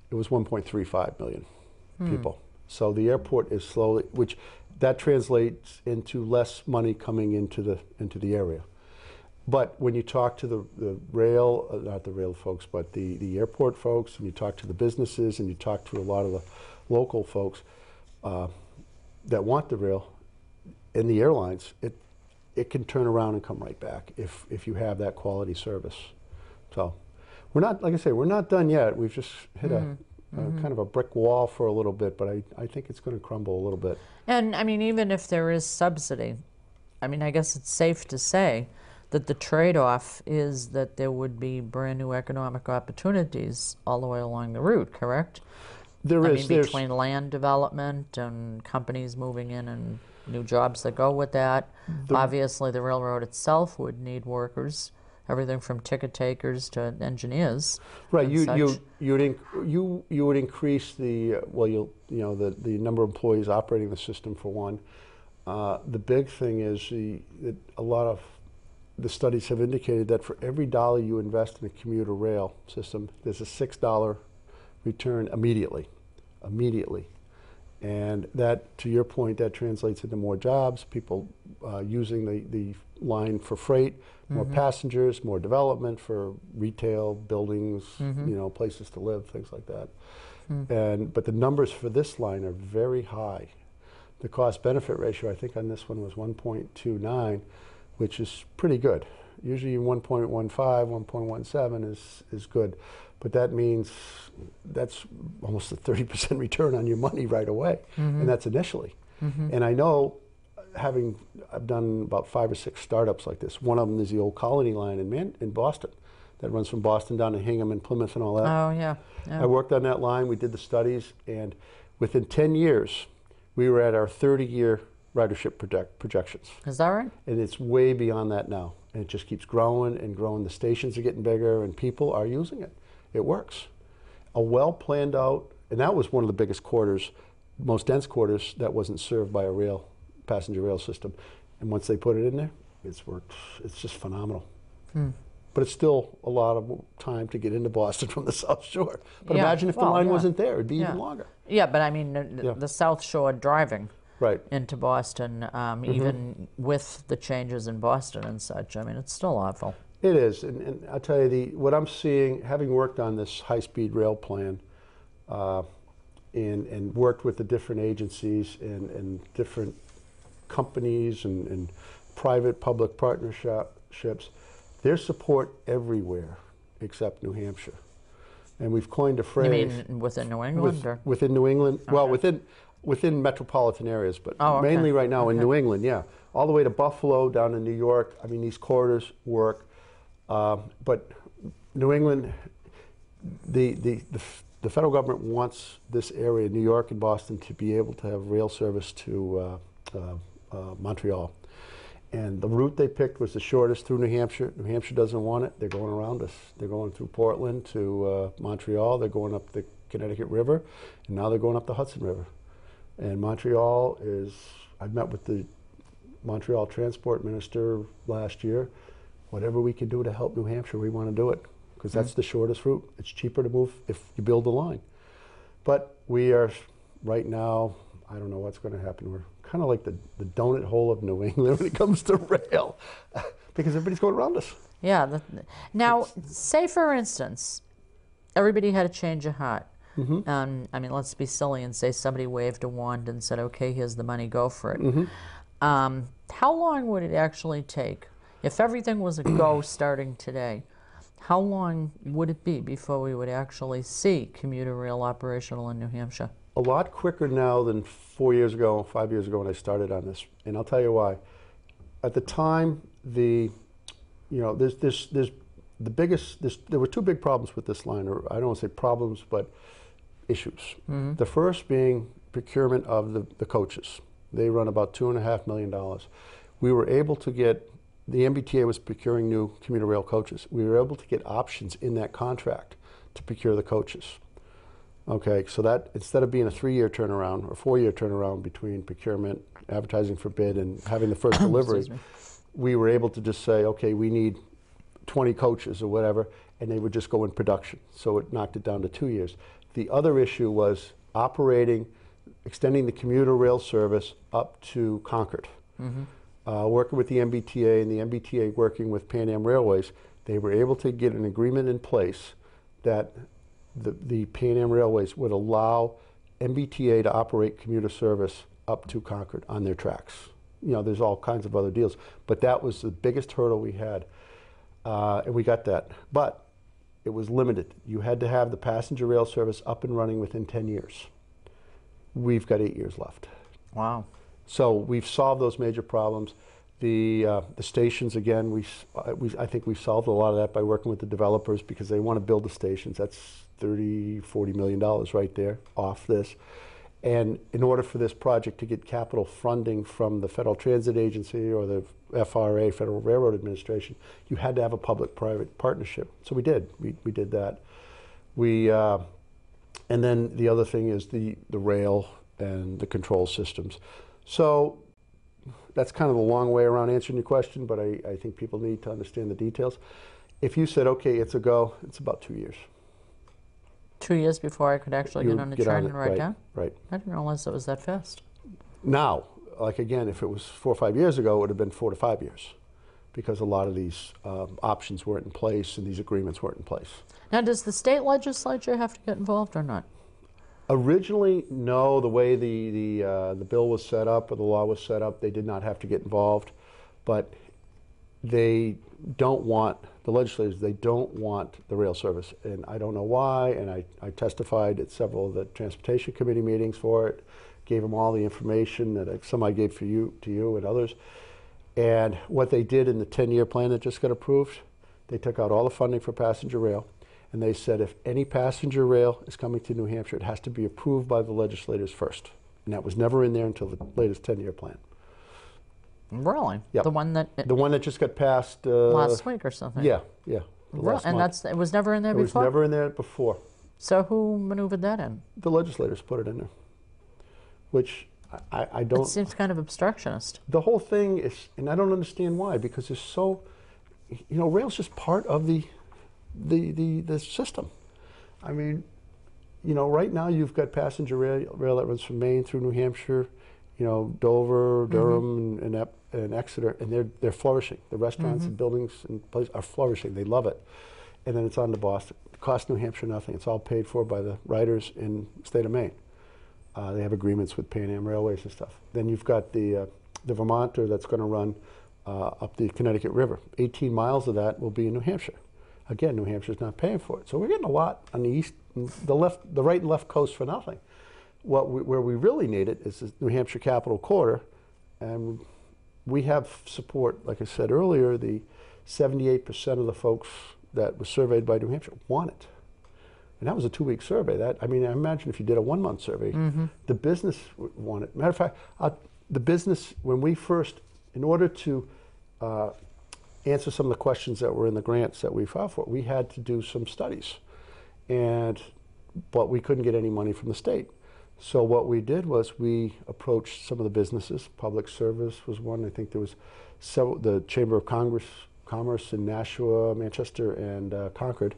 it was 1.35 million people. So the airport is slowly, which that translates into less money coming into the area. But when you talk to the rail, not the rail folks, but the airport folks, and you talk to the businesses, and you talk to a lot of the local folks that want the rail and the airlines, it can turn around and come right back if you have that quality service. So We're not, like I say, we're not done yet. We've just hit a kind of a brick wall for a little bit, but I think it's going to crumble a little bit. And I mean, even if there is subsidy, I mean, I guess it's safe to say that the trade-off is that there would be brand new economic opportunities all the way along the route, correct? There is. I mean, between land development and companies moving in and new jobs that go with that. Obviously, the railroad itself would need workers, everything from ticket takers to engineers. Right. You would increase the the number of employees operating the system for one. The big thing is that a lot of the studies have indicated that for every dollar you invest in a commuter rail system, there's a $6 return immediately. And that, to your point, that translates into more jobs, people using the line for freight, more passengers, more development for retail, buildings, places to live, things like that. But the numbers for this line are very high. The cost-benefit ratio, I think on this one was 1.29, which is pretty good. Usually 1.15, 1.17 is good. But that means that's almost a 30% return on your money right away, and that's initially. And I know, I've done about 5 or 6 startups like this. One of them is the old Colony line in Boston, that runs from Boston down to Hingham and Plymouth and all that. Oh, yeah. I worked on that line, we did the studies, and within 10 years, we were at our 30-year ridership projections. Is that right? And it's way beyond that now. And it just keeps growing and growing. The stations are getting bigger and people are using it. It works. A well planned out, and that was one of the biggest quarters, most dense quarters that wasn't served by a passenger rail system. And once they put it in there, it's worked. It's just phenomenal. But it's still a lot of time to get into Boston from the South Shore. But imagine if the line wasn't there, it'd be even longer. Yeah, but I mean, the South Shore driving into Boston, even with the changes in Boston and such, I mean, it's still awful. It is, and I'll tell you, what I'm seeing, having worked on this high-speed rail plan and worked with the different agencies and different companies and private-public partnerships, there's support everywhere except New Hampshire. And we've coined a phrase. You mean within New England? Within New England, okay. Well, within metropolitan areas, but mainly right now in New England, all the way to Buffalo, down to New York. I mean, these corridors work. But New England, the federal government wants this area, New York and Boston, to be able to have rail service to Montreal. And the route they picked was the shortest through New Hampshire. New Hampshire doesn't want it. They're going around us. They're going through Portland to Montreal. They're going up the Connecticut River, and now they're going up the Hudson River. And Montreal is, I met with the Montreal Transport Minister last year. Whatever we can do to help New Hampshire, we want to do it, because that's the shortest route. It's cheaper to move if you build the line. But we are, right now, I don't know what's going to happen. We're kind of like the donut hole of New England when it comes to rail, because everybody's going around us. Yeah. Now, say for instance, everybody had a change of heart. I mean, let's be silly and say somebody waved a wand and said, okay, here's the money, go for it. How long would it actually take? If everything was a go starting today, how long would it be before we would actually see commuter rail operational in New Hampshire? A lot quicker now than 4 years ago, 5 years ago when I started on this, and I'll tell you why. At the time, there were 2 big problems with this line, or I don't want to say problems, but issues. The first being procurement of the coaches. They run about $2.5 million. We were able to get, the MBTA was procuring new commuter rail coaches. We were able to get options in that contract to procure the coaches. Okay, so that instead of being a 3-year turnaround or 4-year turnaround between procurement, advertising for bid, and having the first delivery, we were able to just say, okay, we need 20 coaches or whatever, and they would just go in production. So it knocked it down to 2 years. The other issue was extending the commuter rail service up to Concord. Working with the MBTA and the MBTA working with Pan Am Railways, they were able to get an agreement in place that the Pan Am Railways would allow MBTA to operate commuter service up to Concord on their tracks. You know, there's all kinds of other deals, but that was the biggest hurdle we had, and we got that. But it was limited. You had to have the passenger rail service up and running within 10 years. We've got 8 years left. Wow. So we've solved those major problems. The stations, again, I think we've solved a lot of that by working with the developers because they want to build the stations. That's $30–40 million right there off this. And in order for this project to get capital funding from the Federal Transit Agency or the FRA, Federal Railroad Administration, you had to have a public-private partnership. So we did. We did that. And then the other thing is the rail and the control systems. So that's kind of the long way around answering your question, but I think people need to understand the details. If you said, okay, it's a go, it's about 2 years. 2 years before I could actually get on a train and ride down? Right. I didn't realize it was that fast. Now, like again, if it was 4 or 5 years ago, it would have been 4 to 5 years because a lot of these options weren't in place and these agreements weren't in place. Now, does the state legislature have to get involved or not? Originally, no. The way the bill was set up or the law was set up, they did not have to get involved. But they don't want, the legislators, they don't want the rail service. And I don't know why, and I testified at several of the Transportation Committee meetings for it, gave them all the information that some I gave to you and others. And what they did in the 10-year plan that just got approved, they took out all the funding for passenger rail. And they said if any passenger rail is coming to New Hampshire, it has to be approved by the legislators first. And that was never in there until the latest 10-year plan. Really? Yep. The one that just got passed last week or something? Yeah. Last month. It was never in there before? It was never in there before. So who maneuvered that in? The legislators put it in there, which I don't... It seems kind of obstructionist. The whole thing is, and I don't understand why, because it's so, rail's just part of the system. I mean, right now you've got passenger rail that runs from Maine through New Hampshire, Dover, Durham, and Exeter, and they're flourishing. The restaurants and buildings and places are flourishing. They love it. And then it's on to Boston. It costs New Hampshire nothing. It's all paid for by the riders in the state of Maine. They have agreements with Pan Am Railways and stuff. Then you've got the Vermonter that's going to run up the Connecticut River. 18 miles of that will be in New Hampshire. Again, New Hampshire's not paying for it. So we're getting a lot on the east, the right and left coast for nothing. Where we really need it is the New Hampshire Capital Quarter, and we have support, like I said earlier, the 78% of the folks that were surveyed by New Hampshire want it. And that was a 2-week survey. I imagine if you did a 1-month survey, the business would want it. Matter of fact, the business, when we first, in order to answer some of the questions that were in the grants that we filed for, we had to do some studies. But we couldn't get any money from the state. So what we did was we approached some of the businesses. Public Service was one. I think there was several, the Chamber of Commerce in Nashua, Manchester, and Concord.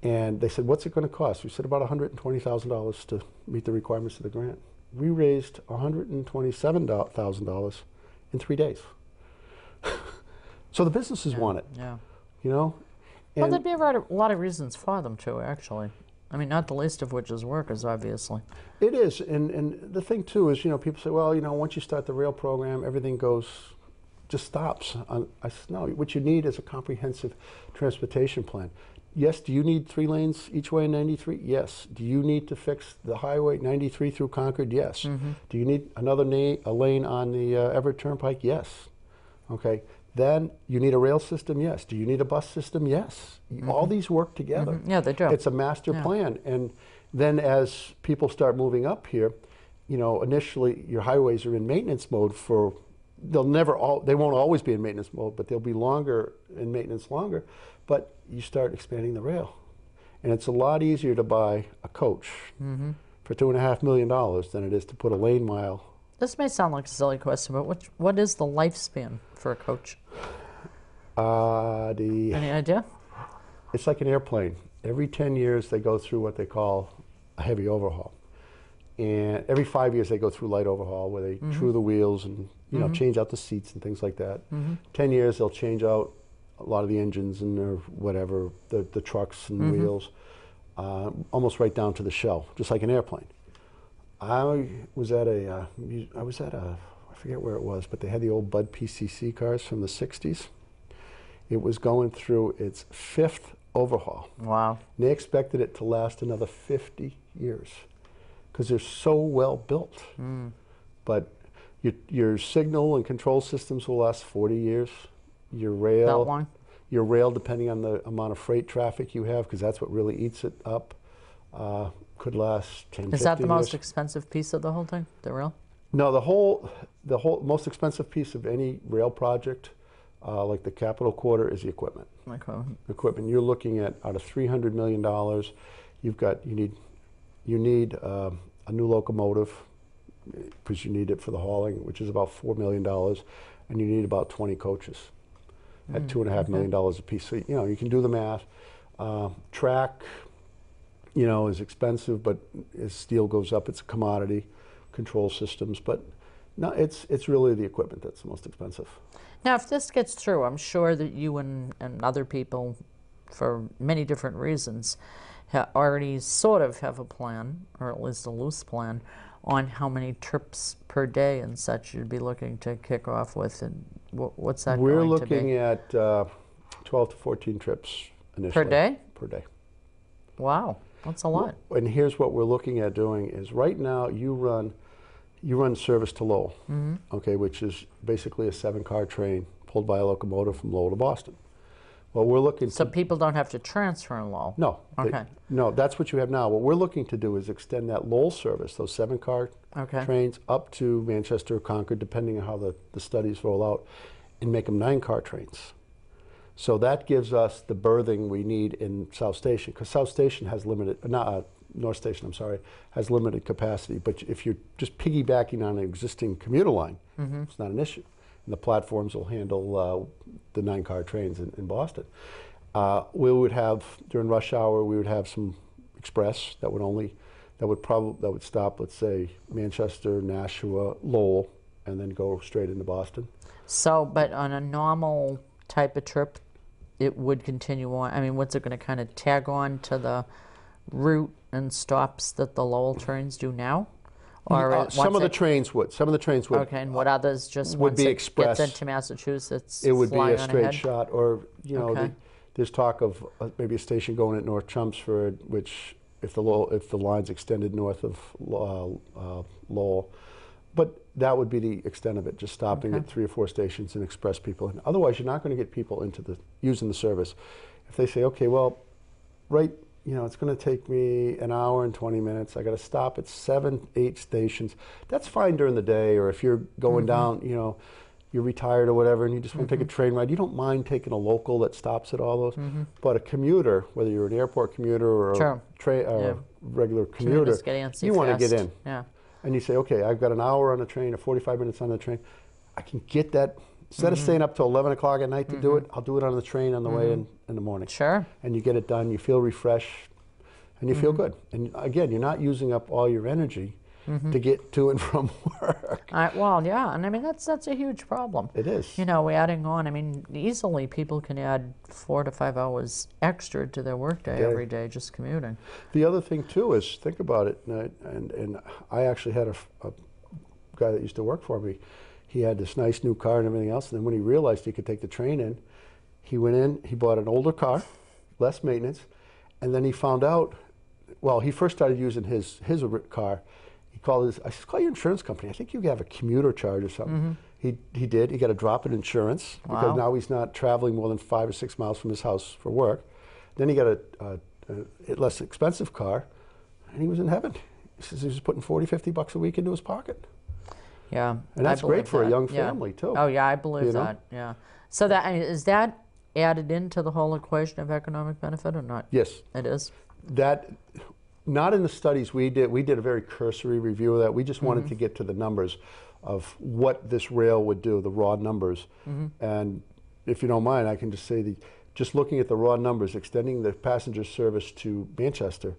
And they said, what's it going to cost? We said about $120,000 to meet the requirements of the grant. We raised $127,000 in 3 days. So the businesses want it. Yeah. Well, there'd be a lot of reasons for them to, actually. I mean, not the least of which is workers, obviously. It is, and the thing too is, people say, well, once you start the rail program, everything just stops. I said, no, what you need is a comprehensive transportation plan. Yes, do you need 3 lanes each way in 93? Yes. Do you need to fix the highway 93 through Concord? Yes. Do you need a lane on the Everett Turnpike? Yes. Okay. Then you need a rail system? Yes. Do you need a bus system? Yes. All these work together. Yeah, they do. It's a master plan. And then as people start moving up here, initially your highways are in maintenance mode they won't always be in maintenance mode, but they'll be in maintenance longer. But you start expanding the rail. And it's a lot easier to buy a coach for $2.5 million than it is to put a lane mile. This may sound like a silly question, but what is the lifespan for a coach? Any idea? It's like an airplane. Every 10 years they go through what they call a heavy overhaul. And every 5 years they go through light overhaul where they true the wheels and change out the seats and things like that. 10 years they'll change out a lot of the engines and or whatever, the trucks and wheels, almost right down to the shell, just like an airplane. I was at I forget where it was, but they had the old Bud PCC cars from the 60s. It was going through its 5th overhaul. Wow. And they expected it to last another 50 years because they're so well built. But your signal and control systems will last 40 years. Your rail, That long? Your rail, depending on the amount of freight traffic you have, because that's what really eats it up, could last 10, 15 years. Is that the most expensive piece of the whole thing, the rail? No, the whole most expensive piece of any rail project, like the Capitol Quarter, is the equipment. Equipment. You're looking at out of $300 million. You need a new locomotive because you need it for the hauling, which is about $4 million, and you need about 20 coaches at $2.5 million a piece. So you can do the math. Track, is expensive, but as steel goes up, it's a commodity. Control systems, but no, it's really the equipment that's the most expensive. Now, if this gets through, I'm sure that you and other people, for many different reasons, already sort of have a plan, or at least a loose plan, on how many trips per day and such you'd be looking to kick off with, and what's that going to be? We're looking at 12 to 14 trips initially. Per day? Per day. Wow, that's a lot. And here's what we're looking at doing is right now you run service to Lowell, okay, which is basically a 7-car train pulled by a locomotive from Lowell to Boston. Well, we're looking So people don't have to transfer in Lowell? No. Okay. No, that's what you have now. What we're looking to do is extend that Lowell service, those 7-car trains, up to Manchester or Concord, depending on how the studies roll out, and make them 9-car trains. So that gives us the berthing we need in South Station, because South Station has limited, North Station, I'm sorry, has limited capacity. But if you're just piggybacking on an existing commuter line, it's not an issue. And the platforms will handle the 9-car trains in Boston. We would have, during rush hour, we would have some express that would stop, let's say, Manchester, Nashua, Lowell, and then go straight into Boston. So, but on a normal type of trip, it would continue on. I mean, what's it going to kind of tag on to the route and stops that the Lowell trains do now? Or some of the trains would. Some of the trains would. Okay, and what others just would once be it express. gets into Massachusetts? It would be a straight straight shot, or Okay. there's talk of maybe a station going at North Chelmsford, which if the line's extended north of Lowell, but that would be the extent of it. Just stopping at 3 or 4 stations and express people. And otherwise, you're not going to get people into using the service. If they say, okay, well, it's going to take me an hour and 20 minutes. I got to stop at 7, 8 stations. That's fine during the day, or if you're going down, you're retired or whatever, and you just want to take a train ride. You don't mind taking a local that stops at all those. But a commuter, whether you're an airport commuter or a regular commuter, you want to get in. Yeah. And you say, okay, I've got an hour on the train or 45 minutes on the train. I can get that. Instead of staying up till 11 o'clock at night to do it, I'll do it on the train on the way in the morning. Sure. And you get it done, you feel refreshed, and you feel good. And again, you're not using up all your energy to get to and from work. Well, yeah, and I mean, that's a huge problem. It is. Adding on, I mean, easily people can add 4 to 5 hours extra to their workday every day just commuting. The other thing, too, is think about it, and I actually had a guy that used to work for me. He had this nice new car and everything else, and then when he realized he could take the train in, he went in, he bought an older car, less maintenance, and then he found out, well, he first started using his car. He called I said, call your insurance company. I think you have a commuter charge or something. He did. He got a drop in insurance because now he's not traveling more than 5 or 6 miles from his house for work. Then he got a less expensive car, and he was in heaven. He says he was putting $40-50 a week into his pocket. Yeah, and that's great for a young family too. Oh yeah, I believe that. Yeah. So is that added into the whole equation of economic benefit or not? Yes, it is. That not in the studies we did. We did a very cursory review of that. We just wanted to get to the numbers of what this rail would do, the raw numbers. And if you don't mind, I can just say just looking at the raw numbers, extending the passenger service to Manchester,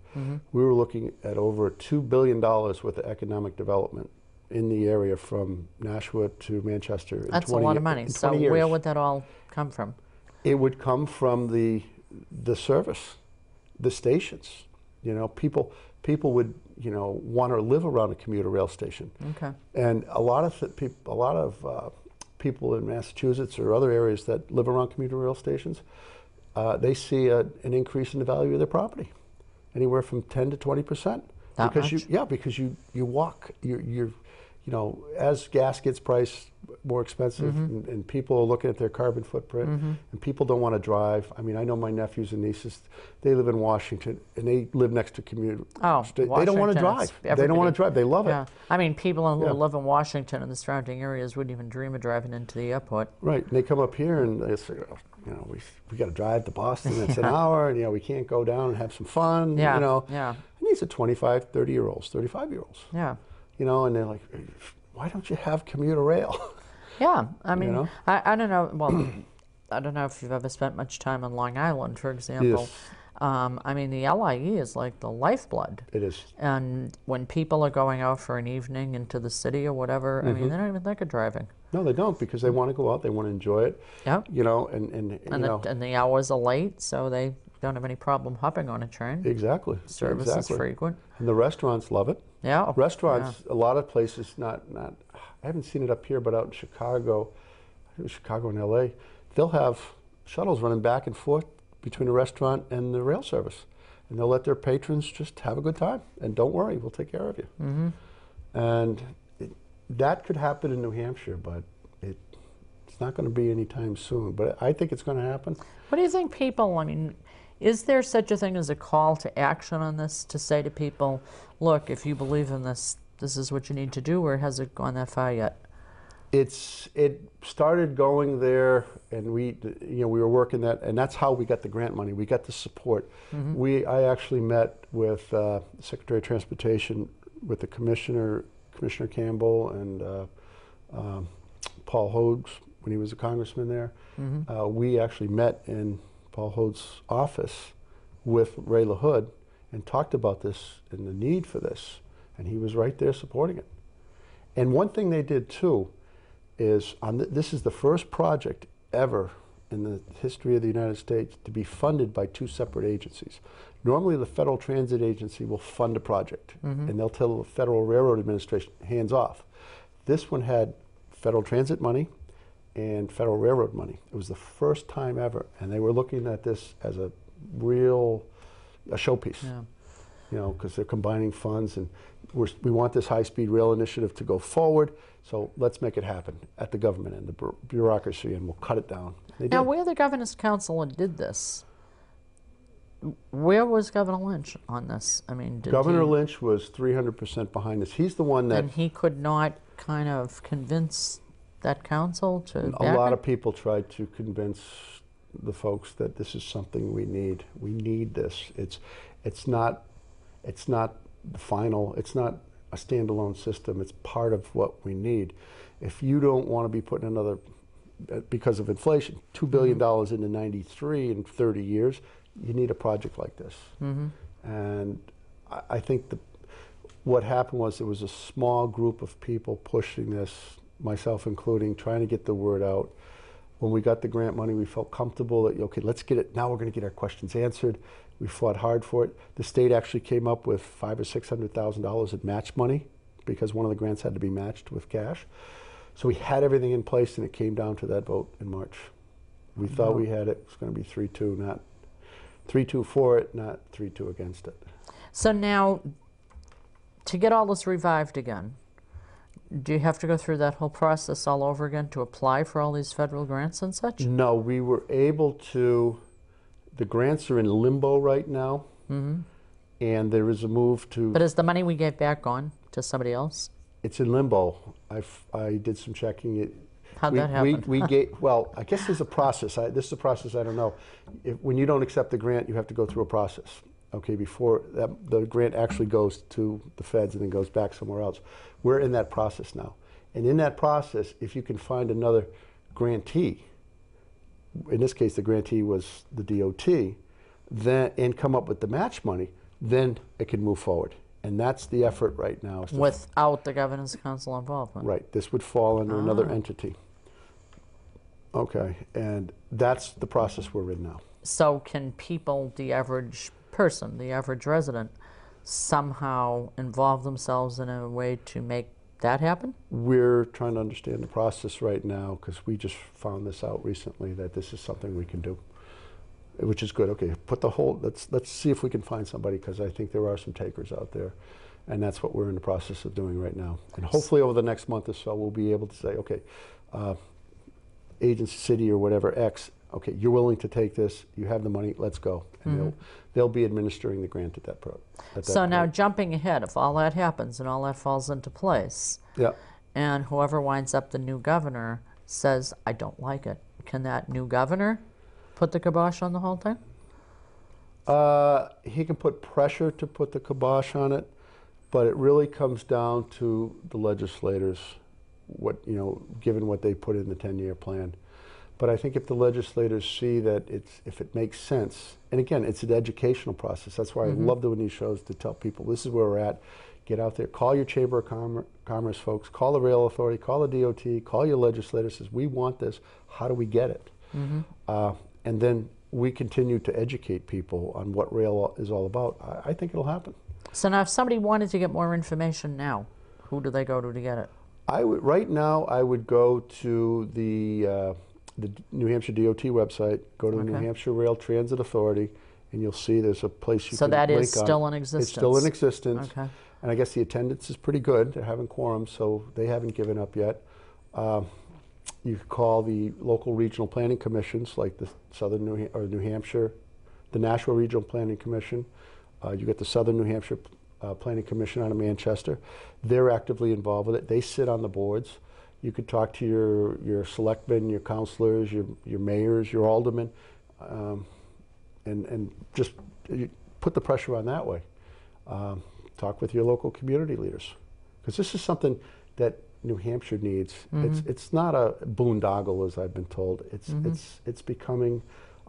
we were looking at over $2 billion worth of economic development in the area from Nashua to Manchester. That's a lot of money. So where would that all come from? It would come from the service, the stations. People would want to live around a commuter rail station. Okay. And a lot of people in Massachusetts or other areas that live around commuter rail stations they see an increase in the value of their property, anywhere from 10 to 20%. That Because much? because you walk, you know, as gas gets priced more expensive, and people are looking at their carbon footprint, and people don't want to drive. I mean, I know my nephews and nieces, they live in Washington, and they live next to Commuter. Oh, They don't want to drive. They don't want to drive. They love it. I mean, people who Yeah. live in Washington and the surrounding areas wouldn't even dream of driving into the airport. Right. And they come up here and they say, oh, you know, we got to drive to Boston. It's an hour, and, you know, we can't go down and have some fun, Yeah, you know. yeah. And these are 25, 30-year-olds, 35-year-olds. Yeah. You know, and they're like, why don't you have commuter rail? Yeah, I mean, You know? I don't know, well, I don't know if you've ever spent much time on Long Island, for example. Yes. I mean, the LIE is like the lifeblood. It is. And when people are going out for an evening into the city or whatever, I mean, they don't even think of driving. No, they don't, because they want to go out, they want to enjoy it. Yep. You know, and you know. And the hours are late, so they don't have any problem hopping on a train. Exactly. Service is frequent. And the restaurants love it. Yeah. Restaurants, a lot of places, not I haven't seen it up here, but out in Chicago, I think it was Chicago and LA, they'll have shuttles running back and forth between the restaurant and the rail service. And they'll let their patrons just have a good time. And don't worry, we'll take care of you. And that could happen in New Hampshire, but it's not going to be anytime soon. But I think it's going to happen. What do you think people, I mean, is there such a thing as a call to action on this, to say to people, look, if you believe in this, this is what you need to do, or has it gone that far yet? It started going there, and we were working that, and that's how we got the grant money. We got the support. I actually met with Secretary of Transportation, with the Commissioner Campbell, and Paul Hodes when he was a congressman there. We actually met in Paul Hodes' office with Ray LaHood and talked about this and the need for this, and he was right there supporting it. And one thing they did too is, this is the first project ever in the history of the United States to be funded by two separate agencies. Normally the Federal Transit Agency will fund a project, and they'll tell the Federal Railroad Administration, hands off. This one had federal transit money and federal railroad money. It was the first time ever, and they were looking at this as a showpiece. Yeah. You know, because they're combining funds, and we want this high-speed rail initiative to go forward, so let's make it happen at the government and the bureaucracy, and we'll cut it down. Now, where the Governor's Council did this, where was Governor Lynch on this? I mean, Governor Lynch was 300% behind this. He's the one that... And he could not kind of convince that council to A lot of people tried to convince the folks that this is something we need. We need this. It's not the final, it's not a standalone system. It's part of what we need. If you don't want to be putting another, because of inflation, $2 billion into 93 in 30 years, you need a project like this. And I think what happened was there was a small group of people pushing this, myself including, trying to get the word out. When we got the grant money, we felt comfortable that, okay, let's get it, now we're going to get our questions answered. We fought hard for it. The state actually came up with $500,000 or $600,000 in match money, because one of the grants had to be matched with cash. So we had everything in place, and it came down to that vote in March. We thought we had it. It was going to be 3-2, not 3-2 for it, not 3-2 against it. So now, to get all this revived again, do you have to go through that whole process all over again to apply for all these federal grants and such? No, we were able to. The grants are in limbo right now, and there is a move to... But is the money we gave back gone to somebody else? It's in limbo. I did some checking. How'd that happen? We gave, well, I guess there's a process. This is a process I don't know. When you don't accept the grant, you have to go through a process, okay, before the grant actually goes to the feds and then goes back somewhere else. We're in that process now. And in that process, if you can find another grantee, in this case the grantee was the DOT, then, and come up with the match money, then it can move forward. And that's the effort right now. Without the Governor's Council involvement? Right. This would fall under another entity. Okay. And that's the process we're in now. So can people, the average person, the average resident, somehow involve themselves in a way to make that happen? We're trying to understand the process right now, because we just found this out recently, that this is something we can do. which is good. Okay, put the whole. Let's see if we can find somebody, because I think there are some takers out there, and that's what we're in the process of doing right now. And hopefully over the next month or so, we'll be able to say, okay, agency, city, or whatever X. Okay, you're willing to take this. You have the money. Let's go. And they'll be administering the grant at that point. So now, jumping ahead, if all that happens and all that falls into place, yeah, and whoever winds up the new governor says, I don't like it, can that new governor put the kibosh on the whole thing? He can put pressure to put the kibosh on it, but it really comes down to the legislators, given what they put in the 10-year plan. But I think if the legislators see that if it makes sense, and again, it's an educational process. That's why I love doing these shows, to tell people this is where we're at. Get out there, call your Chamber of Commerce folks, call the Rail Authority, call the DOT, call your legislators, says we want this, how do we get it? And then we continue to educate people on what rail is all about. I think it'll happen. So now if somebody wanted to get more information now, who do they go to get it? Right now, I would go to the New Hampshire DOT website, go to the New Hampshire Rail Transit Authority, and you'll see there's a place you can link on. So that is still in existence? It's still in existence. Okay. And I guess the attendance is pretty good. They're having quorum, so they haven't given up yet. You could call the local regional planning commissions, like the Southern New Hampshire, the Nashua Regional Planning Commission. You get the Southern New Hampshire Planning Commission out of Manchester. They're actively involved with it. They sit on the boards. You could talk to your selectmen, your councilors, your mayors, your aldermen, and just put the pressure on that way. Talk with your local community leaders, because this is something that New Hampshire needs. It's not a boondoggle, as I've been told. It's becoming.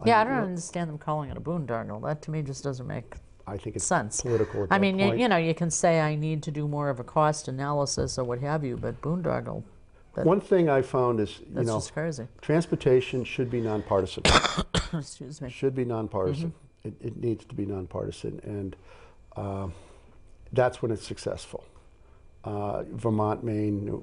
Yeah, I don't understand them calling it a boondoggle. That to me just doesn't make. I think it's sense. Political. At I that mean, point. you can say I need to do more of a cost analysis or what have you, but boondoggle. One thing I found is, that's just crazy. Transportation should be nonpartisan. Excuse me. Should be nonpartisan. It needs to be nonpartisan, and that's when it's successful. Vermont, Maine,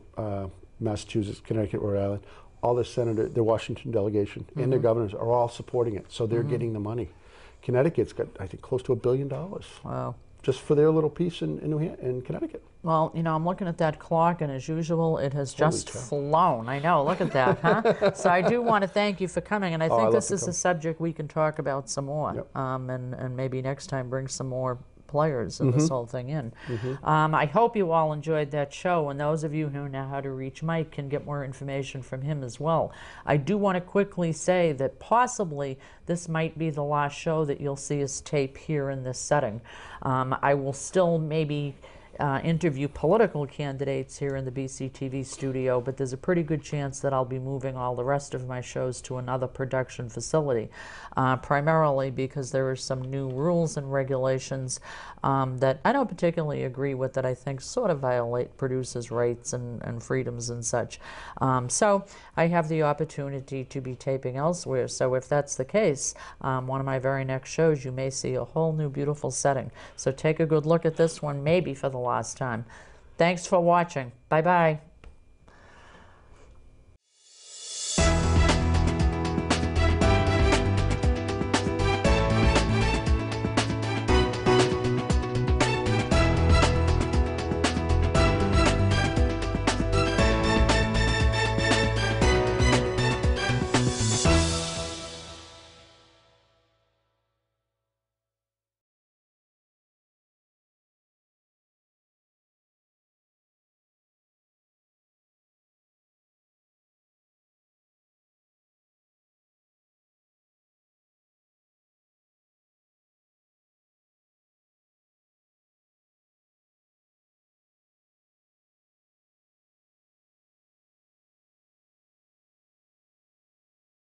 Massachusetts, Connecticut, Rhode Island, all the Washington delegation and their governors are all supporting it, so they're getting the money. Connecticut's got, I think, close to $1 billion. Wow. Just for their little piece in Connecticut. Well, I'm looking at that clock, and as usual, it has just flown. I know, look at that, huh? So I do want to thank you for coming, and I think this is a subject we can talk about some more, and maybe next time bring some more players in this whole thing in. I hope you all enjoyed that show, and those of you who know how to reach Mike can get more information from him as well. I do want to quickly say that possibly this might be the last show that you'll see us tape here in this setting. I will still maybe interview political candidates here in the BCTV studio, but there's a pretty good chance that I'll be moving all the rest of my shows to another production facility, primarily because there are some new rules and regulations that I don't particularly agree with, that I think sort of violate producers' rights and freedoms and such. So I have the opportunity to be taping elsewhere, so if that's the case, one of my very next shows, you may see a whole new beautiful setting. So take a good look at this one, maybe for the last time. Thanks for watching. Bye-bye.